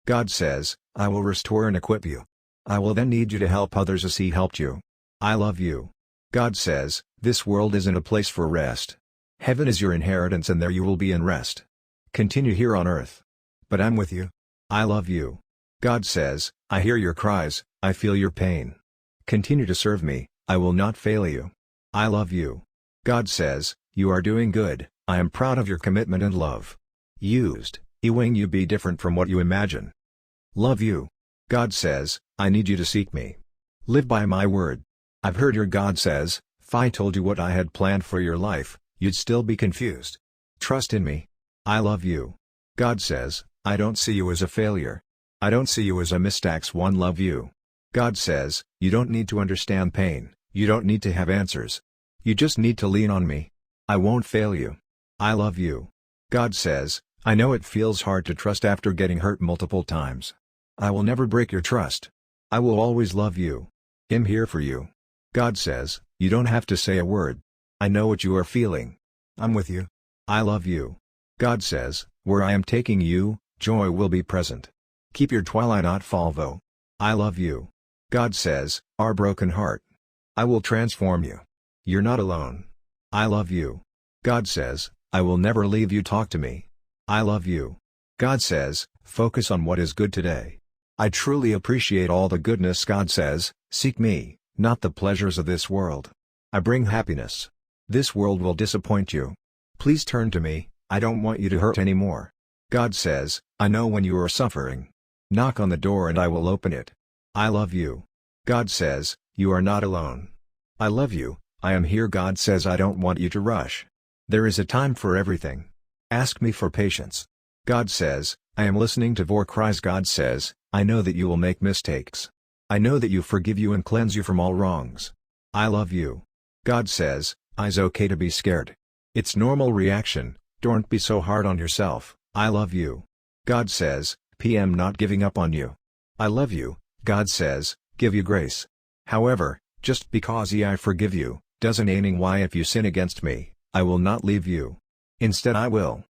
God says, I will restore and equip you. I will then need you to help others as He helped you. I love you. God says, this world isn't a place for rest. Heaven is your inheritance and there you will be in rest. Continue here on earth. But I'm with you. I love you. God says, I hear your cries, I feel your pain. Continue to serve me, I will not fail you. I love you. God says, you are doing good, I am proud of your commitment and love. Used, Ewing you be different from what you imagine. Love you. God says, I need you to seek me. Live by my word. I've heard your God says, if I told you what I had planned for your life, you'd still be confused. Trust in me. I love you. God says, I don't see you as a failure. I don't see you as a mistakes one love you. God says, you don't need to understand pain, you don't need to have answers. You just need to lean on me. I won't fail you. I love you. God says, I know it feels hard to trust after getting hurt multiple times. I will never break your trust. I will always love you. I'm here for you. God says, you don't have to say a word. I know what you are feeling. I'm with you. I love you. God says, where I am taking you, joy will be present. Keep your twilight not fall though. I love you. God says, our broken heart. I will transform you. You're not alone. I love you. God says, I will never leave you. Talk to me. I love you. God says, focus on what is good today. I truly appreciate all the goodness. God says, seek me, not the pleasures of this world. I bring happiness. This world will disappoint you. Please turn to me, I don't want you to hurt anymore. God says, I know when you are suffering. Knock on the door and I will open it. I love you. God says, you are not alone. I love you, I am here. God says, I don't want you to rush. There is a time for everything. Ask me for patience. God says, I am listening to your cries. God says, I know that you will make mistakes. I know that you forgive you and cleanse you from all wrongs. I love you. God says, it's okay to be scared. It's normal reaction, don't be so hard on yourself. I love you. God says, I'm not giving up on you. I love you. God says, give you grace. However, just because I forgive you, doesn't mean why if you sin against me, I will not leave you. Instead I will.